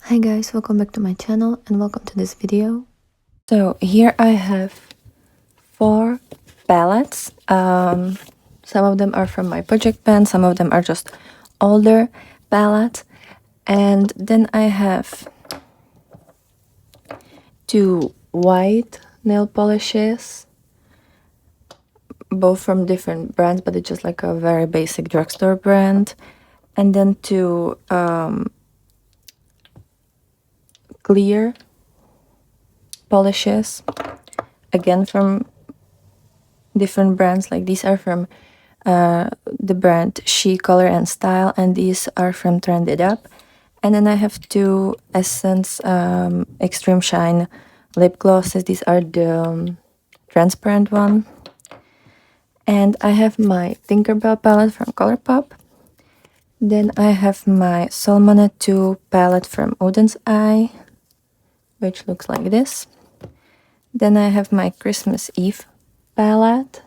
Hi guys, welcome back to my channel and welcome to this video. So here I have 4 palettes. Some of them are from my project pen, some of them are just older palettes. And then I have 2 white nail polishes, both from different brands, but it's just like a very basic drugstore brand. And then 2 clear polishes, again from different brands. Like these are from the brand She Color and Style, and these are from Trend It Up. And then I have 2 Essence Extreme Shine lip glosses. These are the transparent one. And I have my Tinkerbell palette from Colourpop. Then I have my Solmane II palette from Oden's Eye, which looks like this. Then I have my Christmas Eve palette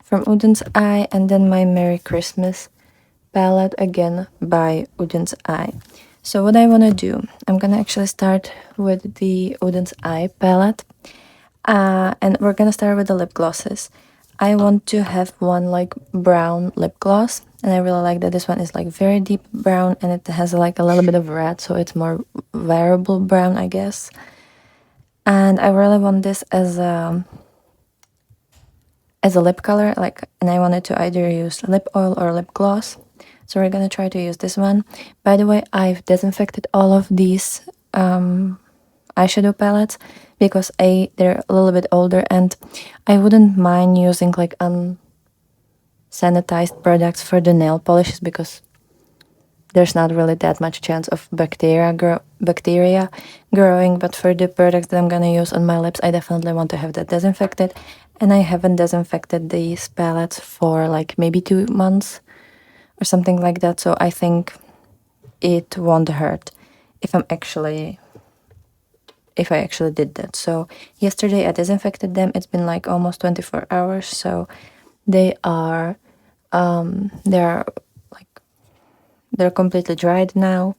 from Oden's Eye, and then my Merry Christmas palette again by Oden's Eye. So what I want to do, I'm gonna actually start with the Oden's Eye palette, and we're gonna start with the lip glosses. I want to have one like brown lip gloss, and I really like that this one is like very deep brown and it has like a little bit of red, so it's more variable brown, I guess. And I really want this as a lip color, like, and I wanted to either use lip oil or lip gloss. So we're gonna try to use this one. By the way, I've disinfected all of these eyeshadow palettes because they're a little bit older, and I wouldn't mind using like unsanitized products for the nail polishes because there's not really that much chance of bacteria growing. But for the products that I'm gonna use on my lips, I definitely want to have that disinfected, and I haven't disinfected these palettes for like maybe 2 months or something like that, so I think it won't hurt if I actually did that. So yesterday I disinfected them. It's been like almost 24 hours, so they're completely dried now.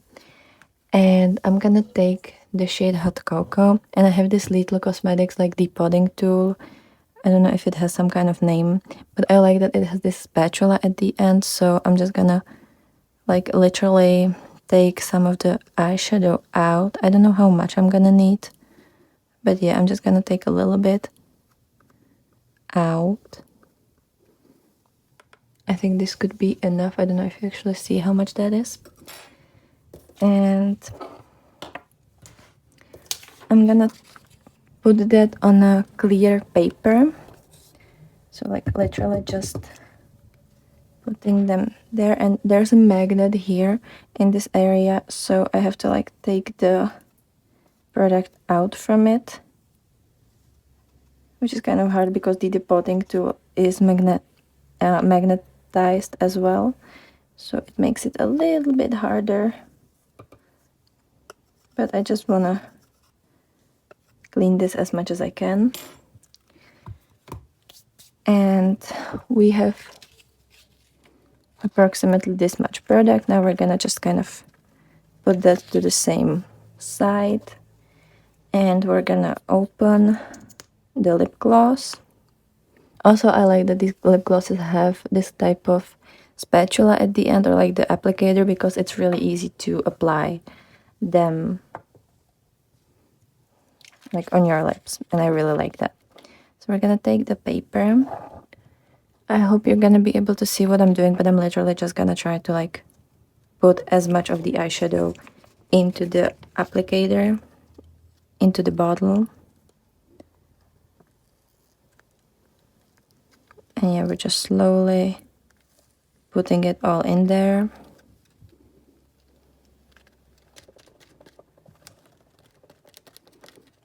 And I'm gonna take the shade Hot Cocoa, and I have this Little Cosmetics like deputting tool. I don't know if it has some kind of name, but I like that it has this spatula at the end. So I'm just gonna like literally take some of the eyeshadow out. I don't know how much I'm gonna need, but yeah, I'm just gonna take a little bit out. I think this could be enough. I don't know if you actually see how much that is. And I'm gonna put that on a clear paper. So like literally just putting them there, and there's a magnet here in this area, so I have to like take the product out from it, which is kind of hard because the deputting tool is magnetized as well, so it makes it a little bit harder. But I just wanna clean this as much as I can. And we have approximately this much product. Now we're gonna just kind of put that to the same side, and we're gonna open the lip gloss. Also, I like that these lip glosses have this type of spatula at the end, or like the applicator, because it's really easy to apply them like on your lips, and I really like that. So we're gonna take the paper. I hope you're gonna be able to see what I'm doing, but I'm literally just gonna try to like put as much of the eyeshadow into the applicator, into the bottle. And yeah, we're just slowly putting it all in there.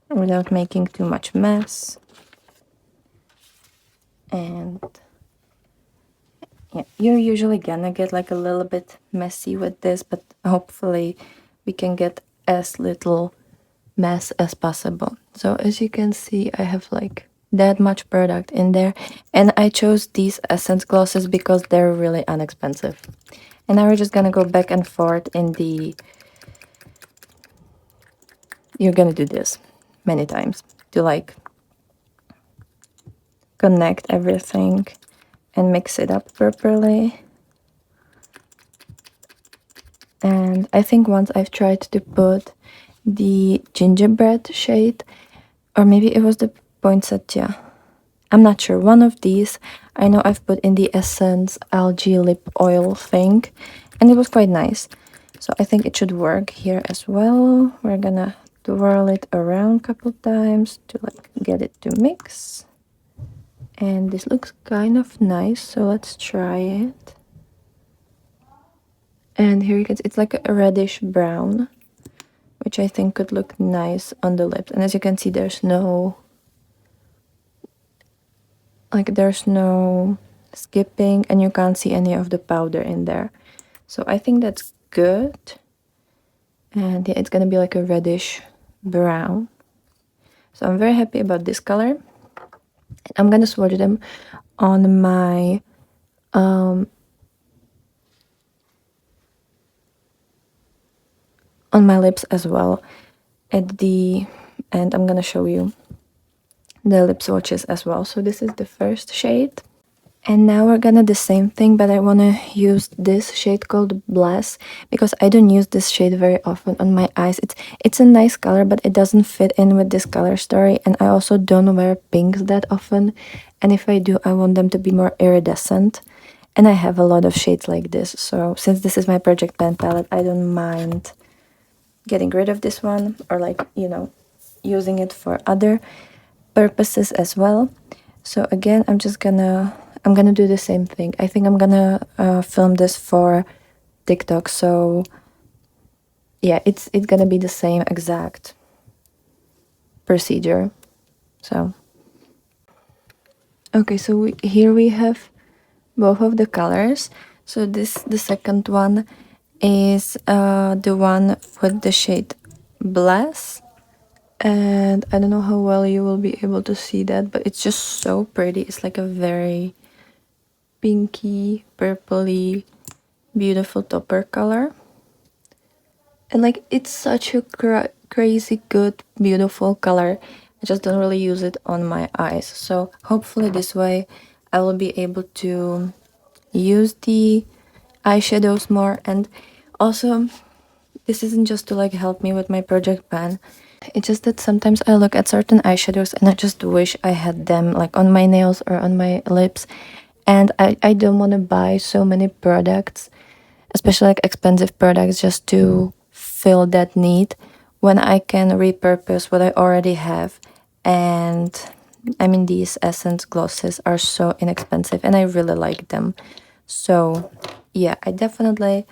Without making too much mess. And yeah, you're usually gonna get like a little bit messy with this, but hopefully we can get as little mess as possible. So as you can see, I have like that much product in there, and I chose these essence glosses because they're really inexpensive. And now we're just gonna go back and forth in the you're gonna do this many times to like connect everything and mix it up properly. And I think once I've tried to put the gingerbread shade, or maybe it was the poinsettia, I'm not sure, one of these. I know I've put in the Essence algae lip oil thing, and it was quite nice. So I think it should work here as well. We're gonna twirl it around a couple times to like get it to mix. And this looks kind of nice, so let's try it. And here you can see it's like a reddish brown, which I think could look nice on the lips. And as you can see, there's no skipping, and you can't see any of the powder in there. So I think that's good. And yeah, it's gonna be like a reddish brown. So I'm very happy about this color. I'm gonna swatch them on my lips as well at the end. I'm gonna show you the lip swatches as well. So this is the first shade. And now we're gonna do the same thing, but I wanna use this shade called Bless because I don't use this shade very often on my eyes. It's a nice color, but it doesn't fit in with this color story. And I also don't wear pinks that often. And if I do, I want them to be more iridescent. And I have a lot of shades like this. So since this is my Project Pan palette, I don't mind getting rid of this one or like, you know, using it for other purposes as well. So again, I'm gonna do the same thing. I think I'm gonna film this for TikTok, so yeah, it's gonna be the same exact procedure. So okay, so here we have both of the colors. So the second one is the one with the shade Bless, and I don't know how well you will be able to see that, but it's just so pretty. It's like a very pinky, purpley, beautiful topper color. And like it's such a crazy good, beautiful color. I just don't really use it on my eyes. So hopefully this way I will be able to use the eyeshadows more. And also this isn't just to like help me with my project pan. It's just that sometimes I look at certain eyeshadows and I just wish I had them like on my nails or on my lips. And I don't want to buy so many products, especially like expensive products, just to fill that need when I can repurpose what I already have. And I mean, these Essence glosses are so inexpensive and I really like them. So yeah, I definitely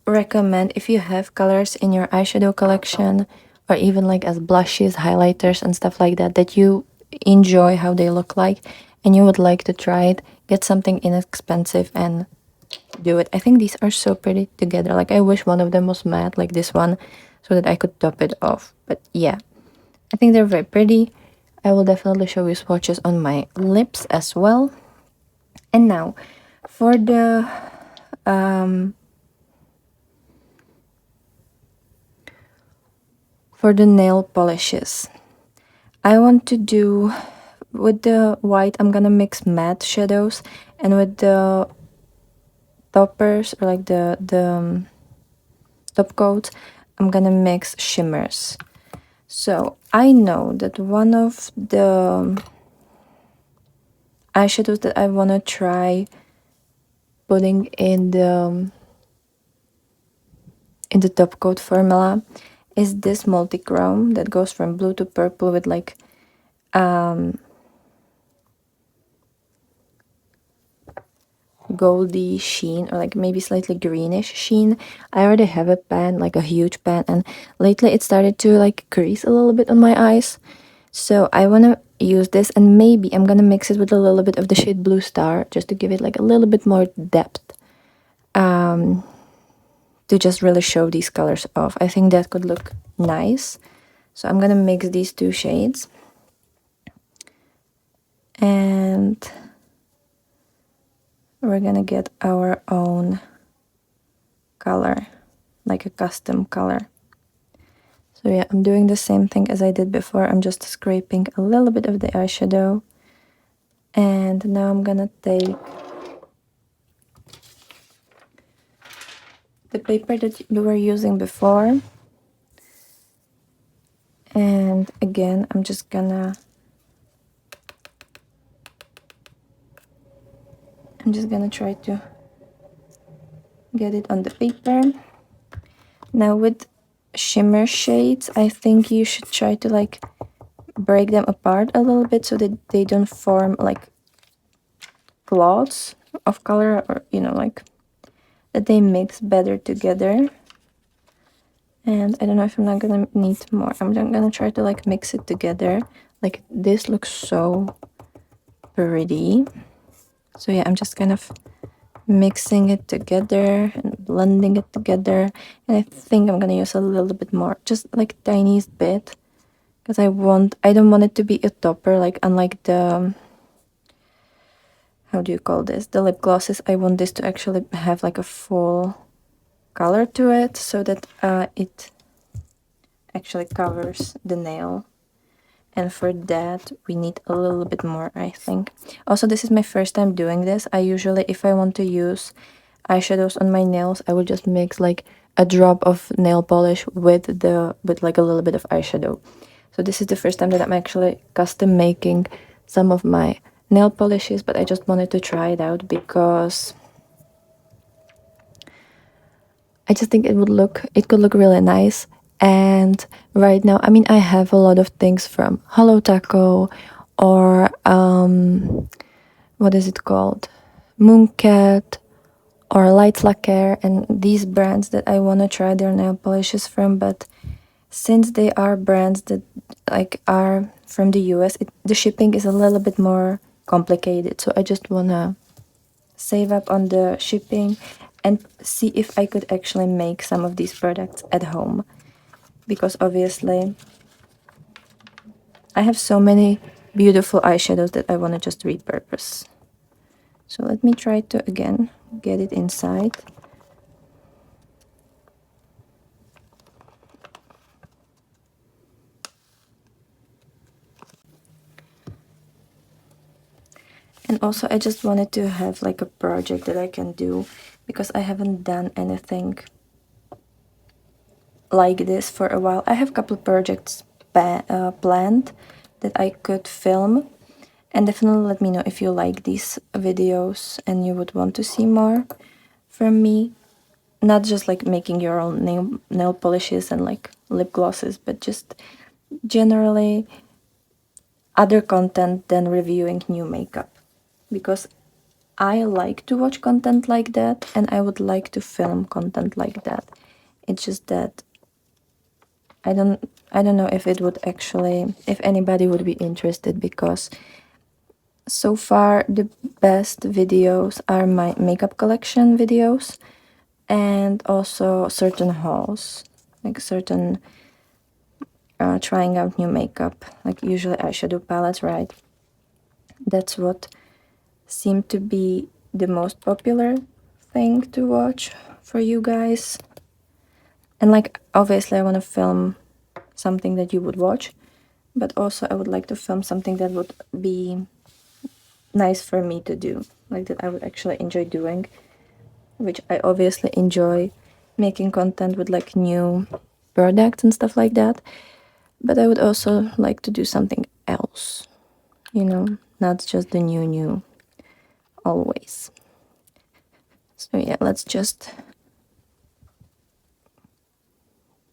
recommend if you have colors in your eyeshadow collection or even like as blushes, highlighters and stuff like that, that you enjoy how they look like and you would like to try it, get something inexpensive and do it. I think these are so pretty together. Like I wish one of them was matte like this one so that I could top it off. But yeah, I think they're very pretty. I will definitely show you swatches on my lips as well. And now for the nail polishes. I want to do with the white, I'm gonna mix matte shadows, and with the toppers or like the top coat, I'm gonna mix shimmers. So I know that one of the eyeshadows that I wanna try putting in the top coat formula is this multi-chrome that goes from blue to purple with like goldy sheen or like maybe slightly greenish sheen. I already have a pan, like a huge pan, and lately it started to like crease a little bit on my eyes. So I want to use this, and maybe I'm gonna mix it with a little bit of the shade Blue Star just to give it like a little bit more depth, to just really show these colors off. I think that could look nice. So I'm gonna mix these two shades, and we're gonna get our own color, like a custom color. So So yeah, I'm doing the same thing as I did before. I'm just scraping a little bit of the eyeshadow. And now I'm gonna take the paper that we were using before. And again, I'm just gonna try to get it on the paper. Now with shimmer shades, I think you should try to like break them apart a little bit so that they don't form like clots of color, or you know, like that they mix better together. And I don't know if I'm not gonna need more. I'm just gonna try to like mix it together. Like this looks so pretty. So yeah, I'm just kind of mixing it together and blending it together. And I think I'm gonna use a little bit more, just like tiniest bit, because I don't want it to be a topper, like unlike the how do you call this, the lip glosses. I want this to actually have like a full color to it, so that it actually covers the nail. And for that we need a little bit more, I think. Also, this is my first time doing this. I usually, if I want to use eyeshadows on my nails, I would just mix like a drop of nail polish with like a little bit of eyeshadow. So this is the first time that I'm actually custom making some of my nail polishes, but I just wanted to try it out because I just think it could look really nice. And right now, I mean, I have a lot of things from Hello Taco or what is it called? Mooncat or Light Lacquer, and these brands that I want to try their nail polishes from. But since they are brands that like are from the US, the shipping is a little bit more complicated. So I just want to save up on the shipping and see if I could actually make some of these products at home, because obviously I have so many beautiful eyeshadows that I want to just repurpose. So let me try to again get it inside. And also I just wanted to have like a project that I can do, because I haven't done anything like this for a while. I have a couple of projects planned that I could film, and definitely let me know if you like these videos and you would want to see more from me. Not just like making your own nail polishes and like lip glosses, but just generally other content than reviewing new makeup, because I like to watch content like that and I would like to film content like that. It's just that I don't know if it would actually, if anybody would be interested, because so far the best videos are my makeup collection videos and also certain hauls, like certain trying out new makeup, like usually eyeshadow palettes, right? That's what seemed to be the most popular thing to watch for you guys. And like obviously I want to film something that you would watch, but also I would like to film something that would be nice for me to do, like that I would actually enjoy doing, which I obviously enjoy making content with like new products and stuff like that. But I would also like to do something else, you know, not just the new always. So yeah, let's just,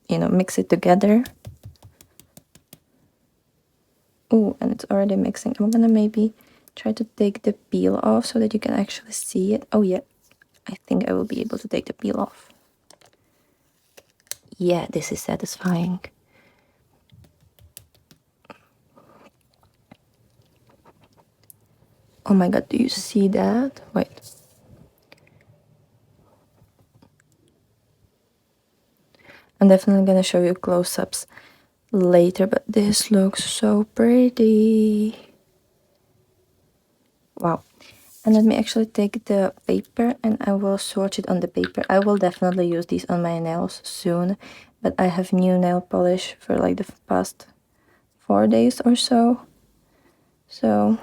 you know, mix it together. Oh, and it's already mixing. I'm gonna maybe try to take the peel off so that you can actually see it. Oh yeah, I think I will be able to take the peel off. Yeah, this is satisfying. Oh my god, do you see that? Wait. I'm definitely gonna show you close-ups later, but this looks so pretty. Wow. And let me actually take the paper and I will swatch it on the paper. I will definitely use these on my nails soon, but I have new nail polish for like the past 4 days or so. So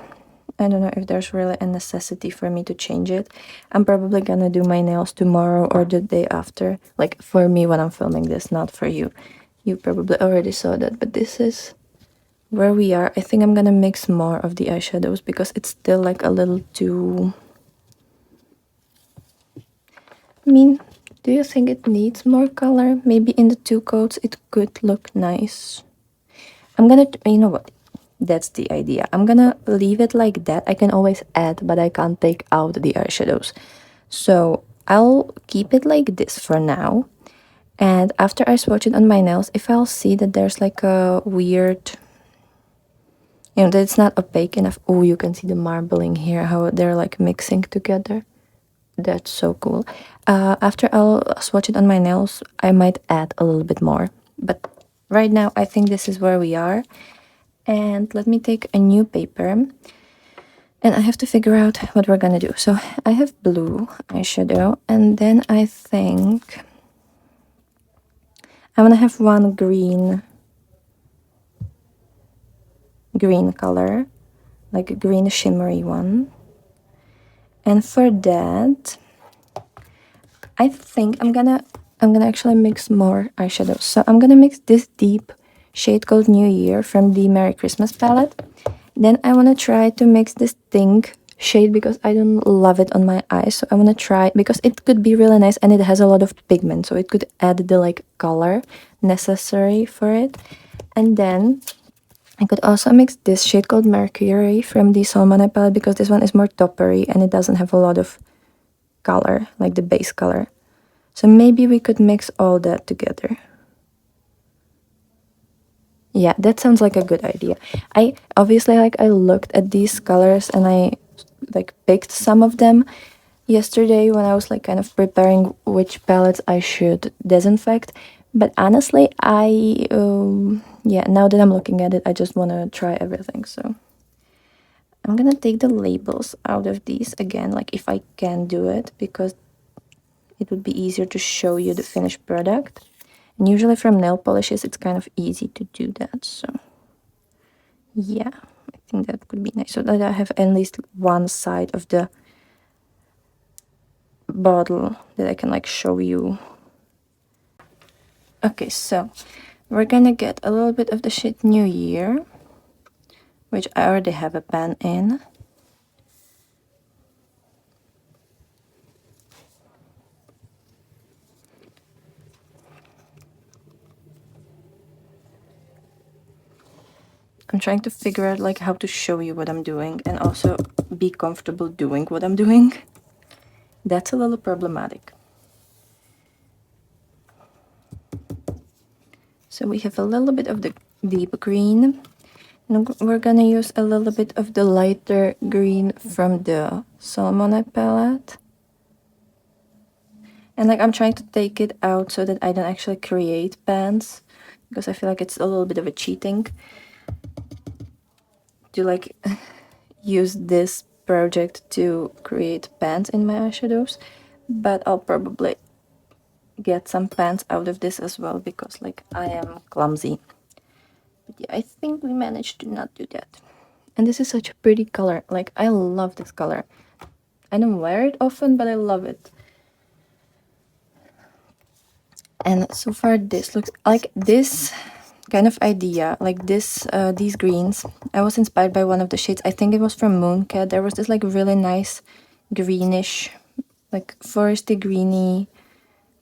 I don't know if there's really a necessity for me to change it. I'm probably gonna do my nails tomorrow or the day after. Like for me when I'm filming this, not for you. You probably already saw that, but this is where we are. I think I'm gonna mix more of the eyeshadows because it's still like a little too... I mean, do you think it needs more color? Maybe in the 2 coats it could look nice. I'm gonna, you know what? That's the idea. I'm gonna leave it like that. I can always add, but I can't take out the eyeshadows. So I'll keep it like this for now. And after I swatch it on my nails, if I'll see that there's like a weird, that it's not opaque enough. Oh, you can see the marbling here, how they're like mixing together. That's so cool. After I'll swatch it on my nails, I might add a little bit more. But right now, I think this is where we are. And let me take a new paper. And I have to figure out what we're gonna do. So I have blue eyeshadow. And then I think I wanna have one green color. Like a green shimmery one. And for that, I think I'm gonna actually mix more eyeshadows. So I'm gonna mix this deep shade called New Year from the Merry Christmas palette. Then I wanna try to mix this Think shade because I don't love it on my eyes. So I wanna try, because it could be really nice and it has a lot of pigment. So it could add the like color necessary for it. And then I could also mix this shade called Mercury from the Solmane palette because this one is more toppery and it doesn't have a lot of color, like the base color. So maybe we could mix all that together. Yeah, that sounds like a good idea. I obviously I looked at these colors and I like picked some of them yesterday when I was like kind of preparing which palettes I should disinfect. But honestly, yeah, now that I'm looking at it, I just want to try everything. So I'm gonna take the labels out of these again, like if I can do it, because it would be easier to show you the finished product. And usually from nail polishes, it's kind of easy to do that. So yeah, I think that could be nice. So that I have at least one side of the bottle that I can like show you. Okay, so we're gonna get a little bit of the shade New Year, which I already have a pan in. I'm trying to figure out like how to show you what I'm doing and also be comfortable doing what I'm doing. That's a little problematic. So we have a little bit of the deep green. And we're gonna use a little bit of the lighter green from the Solmane palette. And like I'm trying to take it out so that I don't actually create pans, because I feel like it's a little bit of a cheating to like use this project to create pans in my eyeshadows. But I'll probably get some pans out of this as well because like I am clumsy. But yeah, I think we managed to not do that. And this is such a pretty color. Like I love this color. I don't wear it often, but I love it. And so far this looks like this kind of idea, like this these greens. I was inspired by one of the shades. I think it was from Mooncat. There was this like really nice greenish, like foresty greeny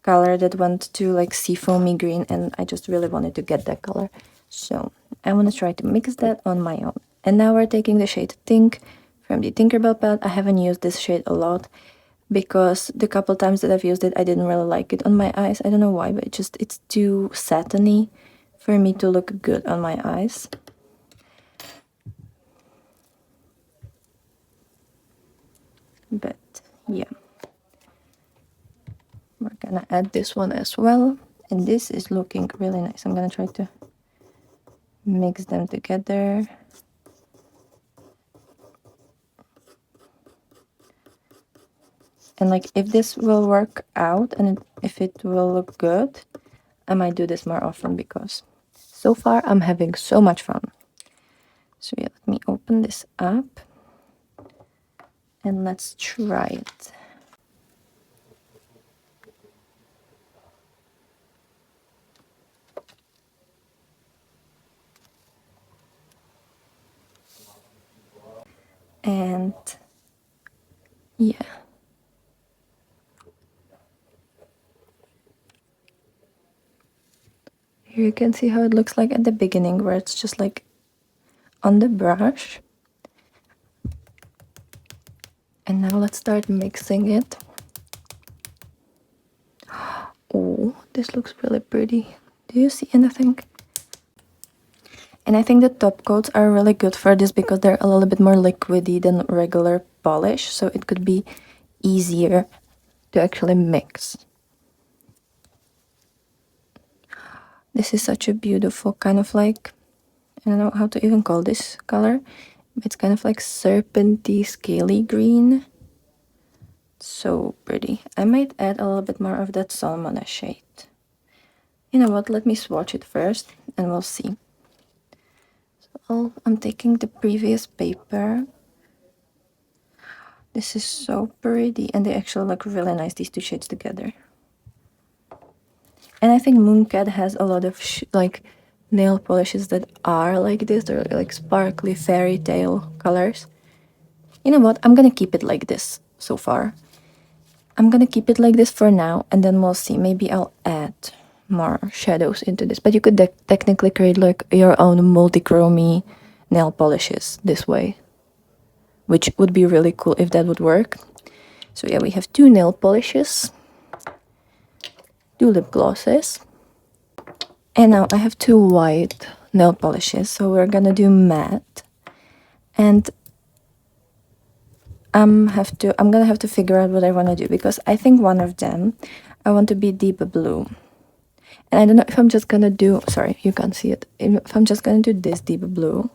color that went to like seafoamy green, and I just really wanted to get that color. So I want to try to mix that on my own. And now we're taking the shade Think from the Tinkerbell palette. I haven't used this shade a lot because the couple times that I've used it, I didn't really like it on my eyes. I don't know why, but it's too satiny for me to look good on my eyes. But yeah, we're gonna add this one as well. And this is looking really nice. I'm gonna try to mix them together. And like if this will work out and if it will look good, I might do this more often because so far I'm having so much fun. So yeah, let me open this up and let's try it. And yeah. Here you can see how it looks like at the beginning, where it's just like on the brush. And now let's start mixing it. Oh, this looks really pretty. Do you see anything? And I think the top coats are really good for this because they're a little bit more liquidy than regular polish, so it could be easier to actually mix. This is such a beautiful kind of like, I don't know how to even call this color. It's kind of like serpenty scaly green. So pretty. I might add a little bit more of that Solmane shade. You know what, let me swatch it first and we'll see. So I'm taking the previous paper. This is so pretty and they actually look really nice, these two shades together. And I think Mooncat has a lot of like nail polishes that are like this. They're like sparkly fairy tale colors. You know what, I'm gonna keep it like this so far. I'm gonna keep it like this for now and then we'll see. Maybe I'll add more shadows into this, but you could technically create like your own multi-chromey nail polishes this way, which would be really cool if that would work. So yeah, we have 2 nail polishes, 2 lip glosses, and now I have 2 white nail polishes. So we're gonna do matte, and I'm gonna have to figure out what I want to do, because I think one of them I want to be deep blue. And I don't know if I'm just gonna do, sorry, you can't see it, if I'm just gonna do this deep blue,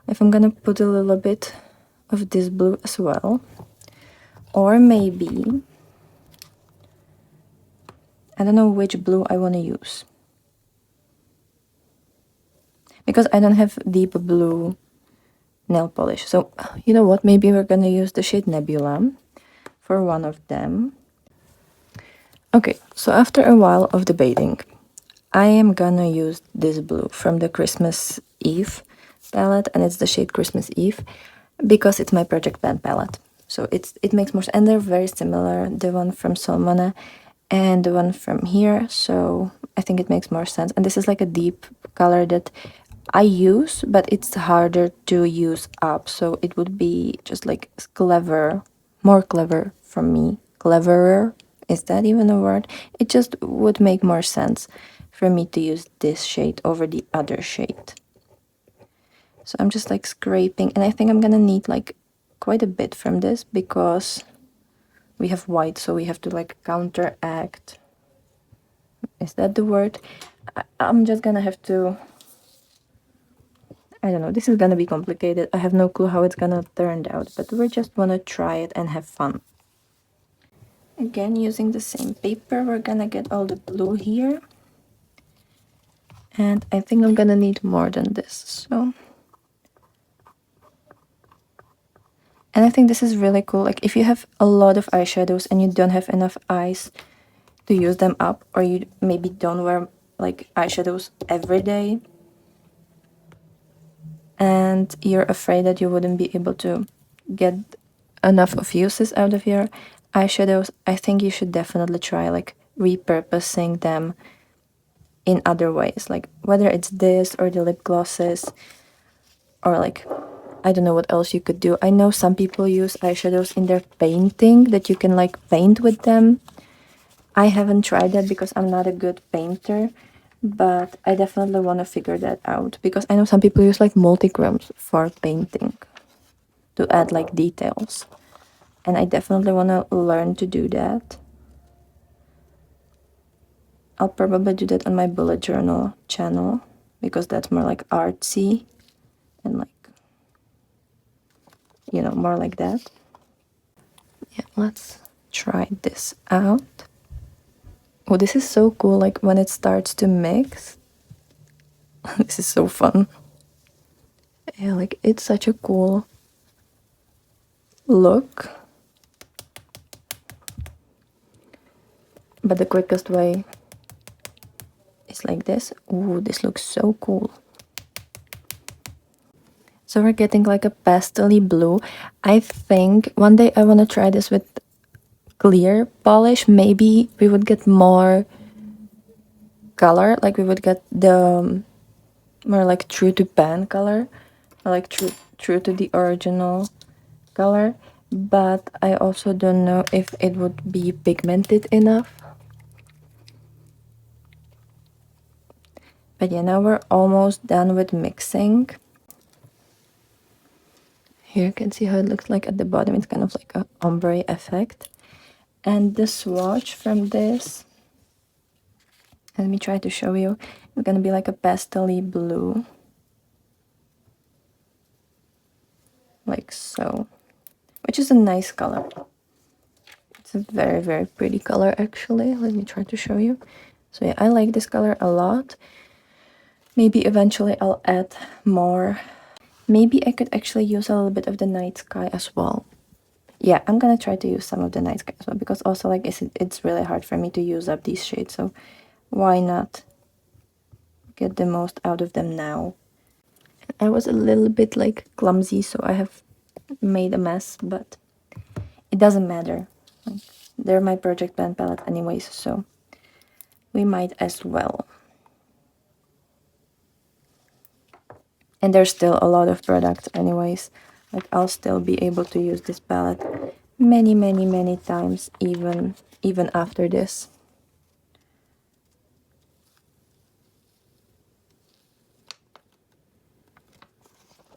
if I'm gonna put a little bit of this blue as well, or maybe, I don't know which blue I want to use, because I don't have deep blue nail polish. So you know what, maybe we're gonna use the shade Nebula for one of them. Okay, so after a while of debating, I am gonna use this blue from the Christmas Eve palette, and it's the shade Christmas Eve because it's my project pan palette. So it makes more sense, and they're very similar, the one from Solmane and the one from here, so I think it makes more sense. And this is like a deep color that I use, but it's harder to use up, so it would be just like clever, more clever for me. Cleverer, is that even a word? It just would make more sense for me to use this shade over the other shade. So I'm just like scraping, and I think I'm gonna need like quite a bit from this because we have white, so we have to like counteract. Is that the word? I'm just gonna have to, I don't know, this is gonna be complicated. I have no clue how it's gonna turn out, but we just wanna try it and have fun. Again, using the same paper, we're gonna get all the blue here. And I think I'm gonna need more than this, so. And I think this is really cool. Like if you have a lot of eyeshadows and you don't have enough eyes to use them up, or you maybe don't wear like eyeshadows every day, and you're afraid that you wouldn't be able to get enough of uses out of your eyeshadows, I think you should definitely try like repurposing them in other ways, like whether it's this or the lip glosses, or like I don't know what else you could do. I know some people use eyeshadows in their painting, that you can like paint with them. I haven't tried that because I'm not a good painter, but I definitely want to figure that out, because I know some people use like multichromes for painting to add like details, and I definitely want to learn to do that. I'll probably do that on my bullet journal channel because that's more like artsy and like, you know, more like that. Yeah, let's try this out. Oh, this is so cool, like when it starts to mix. This is so fun. Yeah, like it's such a cool look. But the quickest way is like this. Ooh, this looks so cool. So we're getting like a pastel-y blue. I think one day I want to try this with clear polish. Maybe we would get more color, like we would get the more like true to pan color, or like true to the original color. But I also don't know if it would be pigmented enough. But yeah, now we're almost done with mixing. Here you can see how it looks like at the bottom. It's kind of like a ombre effect. And the swatch from this, let me try to show you. It's gonna be like a pastel-y blue. Like so. Which is a nice color. It's a very, very pretty color actually. Let me try to show you. So yeah, I like this color a lot. Maybe eventually I'll add more. Maybe I could actually use a little bit of the night sky as well. Yeah, I'm gonna try to use some of the night sky as well, because also like it's really hard for me to use up these shades, so why not get the most out of them now? I was a little bit like clumsy, so I have made a mess, but it doesn't matter. Like, they're my project pan palette anyways, so we might as well. And there's still a lot of products anyways. Like I'll still be able to use this palette many, many, many times even after this.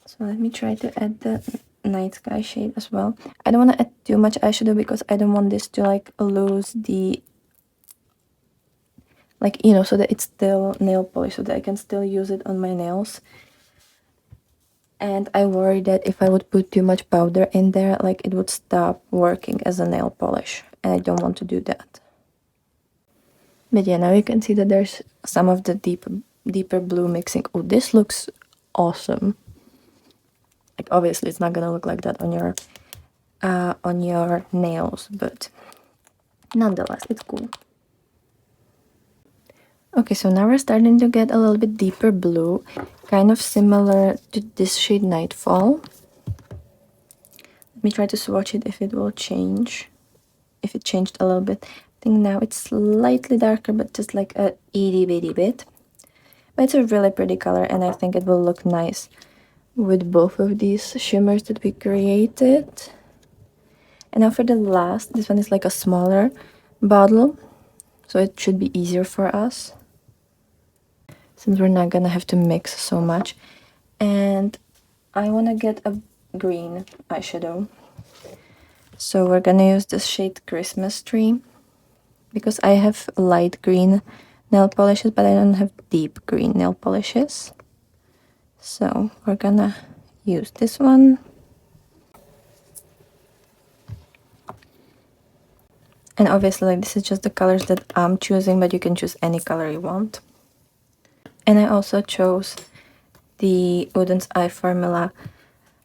So let me try to add the night sky shade as well. I don't want to add too much eyeshadow because I don't want this to like lose the, like, you know, so that it's still nail polish, so that I can still use it on my nails. And I worry that if I would put too much powder in there, like it would stop working as a nail polish, and I don't want to do that. But yeah, now you can see that there's some of the deeper blue mixing. Oh, this looks awesome. Like obviously it's not gonna look like that on your nails, but nonetheless it's cool. Okay, so now we're starting to get a little bit deeper blue, kind of similar to this shade Nightfall. Let me try to swatch it if it will change, if it changed a little bit. I think now it's slightly darker, but just like a itty bitty bit. But it's a really pretty color, and I think it will look nice with both of these shimmers that we created. And now for the last, this one is like a smaller bottle, so it should be easier for us, since we're not gonna have to mix so much. And I want to get a green eyeshadow, so we're gonna use this shade Christmas Tree, because I have light green nail polishes, but I don't have deep green nail polishes. So we're gonna use this one. And obviously, like, this is just the colors that I'm choosing, but you can choose any color you want. And I also chose the Oden's Eye formula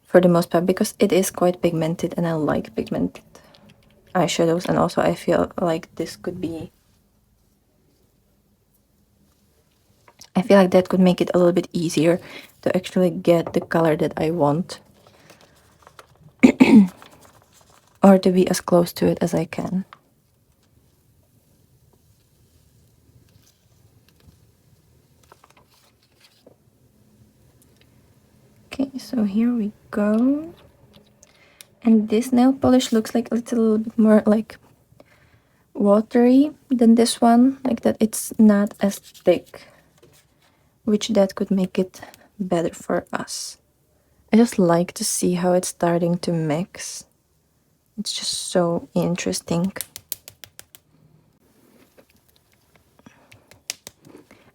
for the most part, because it is quite pigmented and I like pigmented eyeshadows. And also I feel like this could be, I feel like that could make it a little bit easier to actually get the color that I want. Or to be as close to it as I can. Okay, so here we go. And this nail polish looks like a little bit more like watery than this one, like that it's not as thick, which that could make it better for us. I just like to see how it's starting to mix. It's just so interesting.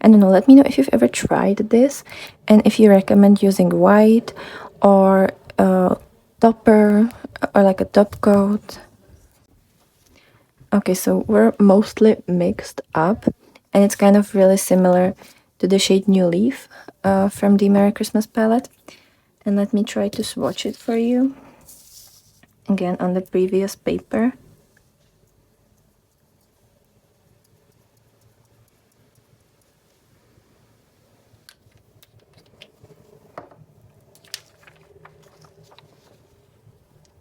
I don't know, let me know if you've ever tried this and if you recommend using white or a topper or like a top coat. Okay, so we're mostly mixed up, and it's kind of really similar to the shade New Leaf from the Merry Christmas palette. And let me try to swatch it for you. Again, on the previous paper.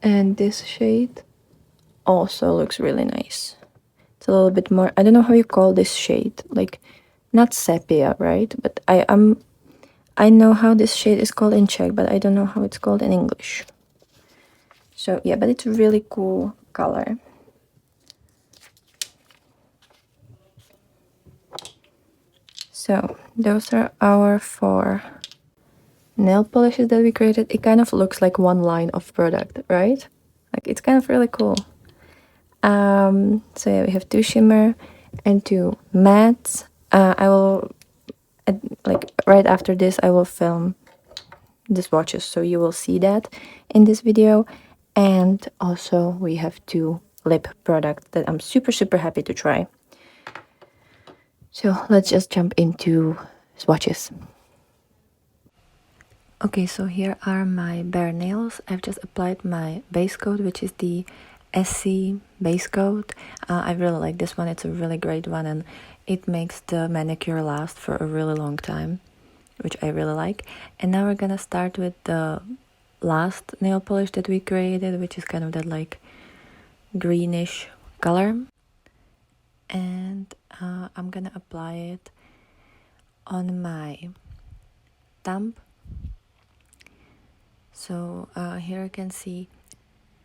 And this shade also looks really nice. It's a little bit more, I don't know how you call this shade, like not sepia, right? But I know how this shade is called in Czech, but I don't know how it's called in English. So yeah, but it's a really cool color. So those are our 4 nail polishes that we created. It kind of looks like one line of product, right? Like it's kind of really cool. So yeah, we have 2 shimmer and 2 mattes. I will, like right after this, I will film the swatches, so you will see that in this video. And also we have 2 lip products that I'm super happy to try. So let's just jump into swatches. Okay, so here are my bare nails. I've just applied my base coat, which is the SC base coat. I really like this one. It's a really great one, and it makes the manicure last for a really long time, which I really like. And now we're gonna start with the last nail polish that we created, which is kind of that like greenish color. And I'm gonna apply it on my thumb. So here you can see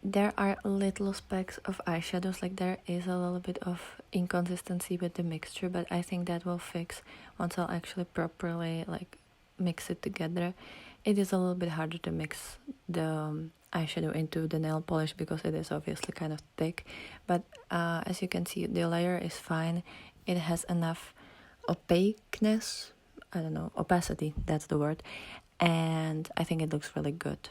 there are little specks of eyeshadows, like there is a little bit of inconsistency with the mixture, but I think that will fix once I'll actually properly like mix it together. It is a little bit harder to mix the eyeshadow into the nail polish because it is obviously kind of thick, but as you can see, the layer is fine. It has enough opaqueness, I don't know, opacity, that's the word, and I think it looks really good.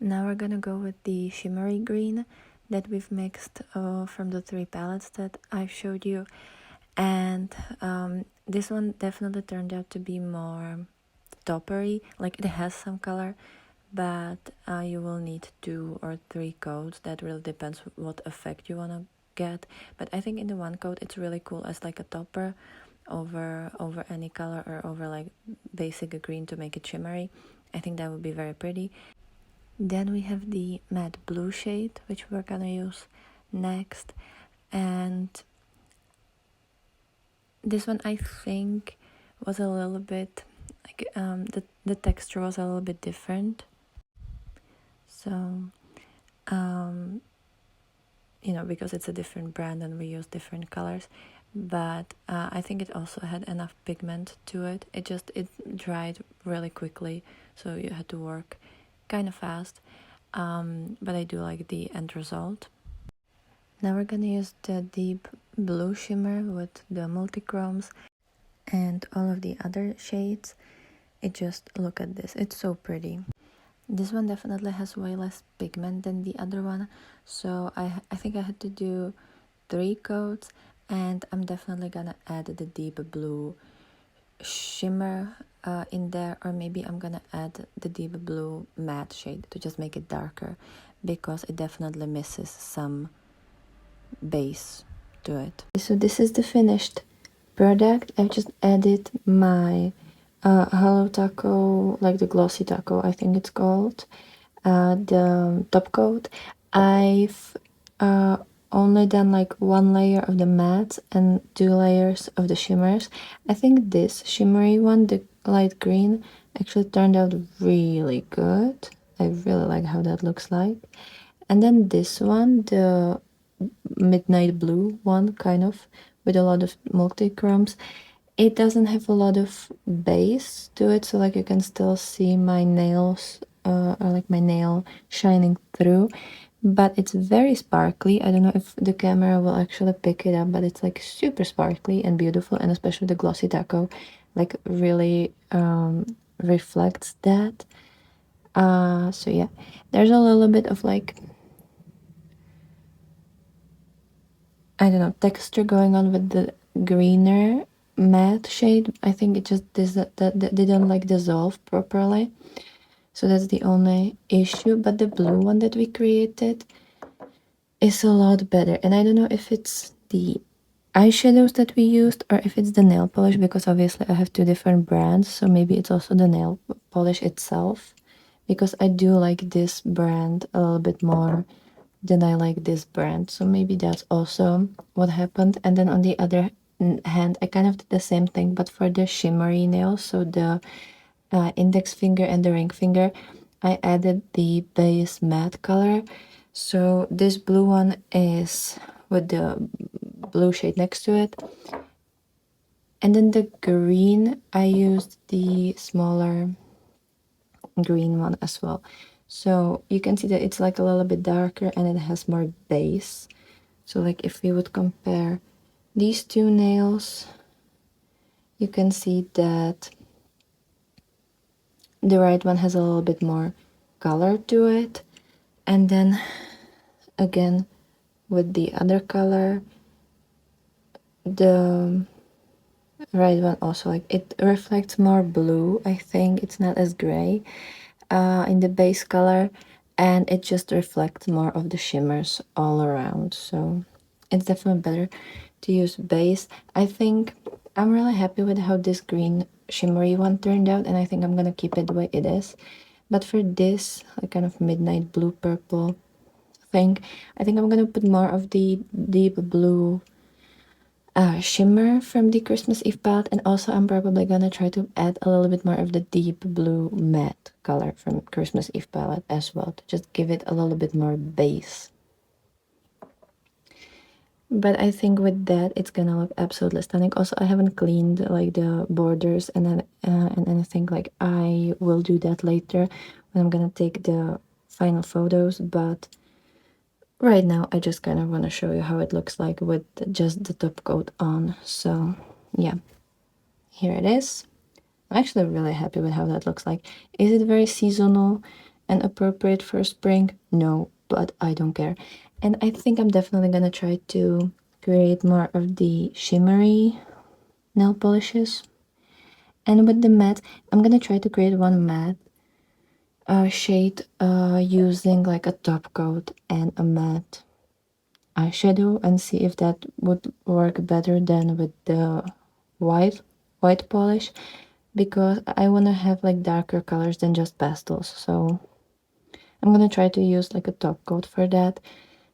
Now we're gonna go with the shimmery green that we've mixed from the 3 palettes that I've showed you, and this one definitely turned out to be more toppery. Like it has some color, but you will need 2 or 3 coats. That really depends what effect you want to get, but I think in the 1 coat it's really cool as like a topper over any color, or over like basic green to make it shimmery. I think that would be very pretty. Then we have the matte blue shade, which we're gonna use next, and this one I think was a little bit like the texture was a little bit different, so you know, because it's a different brand and we use different colors, but I think it also had enough pigment to it. It dried really quickly, so you had to work kind of fast, but I do like the end result. Now we're gonna use the deep blue shimmer with the multi-chromes and all of the other shades. Look at this, it's so pretty. This one definitely has way less pigment than the other one, so I think I had to do 3 coats, and I'm definitely gonna add the deep blue shimmer in there, or maybe I'm gonna add the deep blue matte shade to just make it darker, because it definitely misses some base to it. So this is the finished product. I've just added my Hello Taco, like the glossy taco, I think it's called, the top coat. I've only done like 1 layer of the mattes and 2 layers of the shimmers. I think this shimmery one, the light green, actually turned out really good. I really like how that looks like. And then this one, the midnight blue one, kind of, with a lot of multi-chromes, it doesn't have a lot of base to it, so like you can still see my nails, or like my nail shining through, but it's very sparkly. I don't know if the camera will actually pick it up, but it's like super sparkly and beautiful, and especially the glossy taco like really reflects that. So yeah, there's a little bit of like I don't know, texture going on with the greener matte shade. I think it just didn't like dissolve properly. So that's the only issue. But the blue one that we created is a lot better. And I don't know if it's the eyeshadows that we used or if it's the nail polish, because obviously I have two different brands. So maybe it's also the nail polish itself, because I do like this brand a little bit more than I like this brand. So maybe that's also what happened. And then on the other hand, I kind of did the same thing, but for the shimmery nails, so the index finger and the ring finger, I added the base matte color. So this blue one is with the blue shade next to it. And then the green, I used the smaller green one as well. So you can see that it's like a little bit darker and it has more base. So like if we would compare these two nails, you can see that the right one has a little bit more color to it. And then again with the other color, the right one also, like it reflects more blue. I think it's not as gray in the base color, and it just reflects more of the shimmers all around. So it's definitely better to use base. I think I'm really happy with how this green shimmery one turned out, and I think I'm gonna keep it the way it is. But for this like kind of midnight blue purple thing, I think I'm gonna put more of the deep blue shimmer from the Christmas Eve palette, and also I'm probably gonna try to add a little bit more of the deep blue matte color from Christmas Eve palette as well, to just give it a little bit more base. But I think with that it's gonna look absolutely stunning. Also, I haven't cleaned like the borders and then and anything. Like I will do that later when I'm gonna take the final photos, but right now I just kind of want to show you how it looks like with just the top coat on. So yeah, here it is. I'm actually really happy with how that looks like. Is it very seasonal and appropriate for spring? No, but I don't care. And I think I'm definitely gonna try to create more of the shimmery nail polishes. And with the matte, I'm gonna try to create one matte shade using like a top coat and a matte eyeshadow, and see if that would work better than with the white polish, because I want to have like darker colors than just pastels. So I'm gonna try to use like a top coat for that,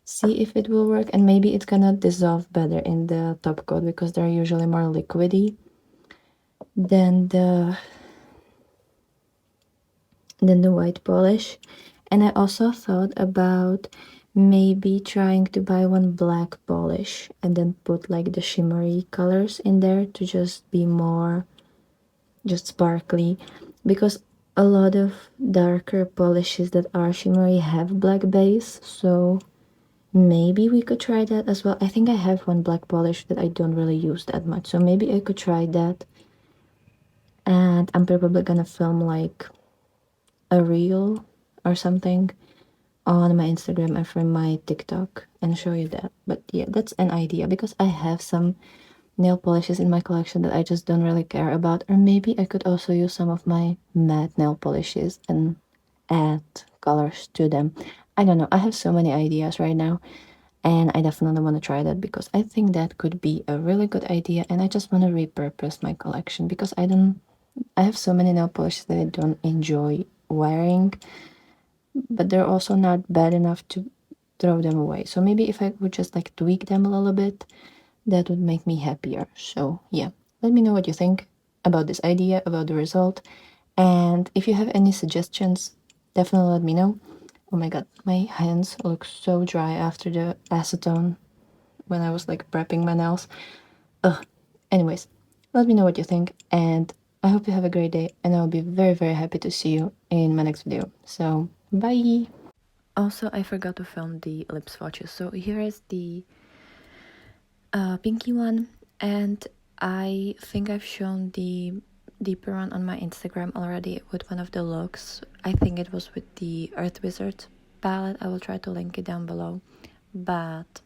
see if it will work, and maybe it's gonna dissolve better in the top coat because they're usually more liquidy than the white polish. And I also thought about maybe trying to buy one black polish and then put like the shimmery colors in there to just be more just sparkly, because a lot of darker polishes that are shimmery have black base. So maybe we could try that as well. I think I have one black polish that I don't really use that much, so maybe I could try that. And I'm probably gonna film like a reel or something on my Instagram and from my TikTok and show you that. But yeah, that's an idea, because I have some nail polishes in my collection that I just don't really care about. Or maybe I could also use some of my matte nail polishes and add colors to them. I don't know. I have so many ideas right now, and I definitely want to try that because I think that could be a really good idea. And I just want to repurpose my collection, because I have so many nail polishes that I don't enjoy wearing, but they're also not bad enough to throw them away. So maybe if I would just like tweak them a little bit, that would make me happier. So yeah, let me know what you think about this idea, about the result. And if you have any suggestions, definitely let me know. Oh my god, my hands look so dry after the acetone when I was like prepping my nails. Ugh. Anyways, let me know what you think, and I hope you have a great day, and I'll be very, very happy to see you in my next video. So, bye! Also, I forgot to film the lip swatches. So here is the pinky one, and I think I've shown the deeper one on my Instagram already with one of the looks. I think it was with the Earth Wizard palette. I will try to link it down below. But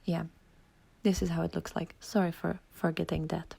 yeah, this is how it looks like. Sorry for forgetting that.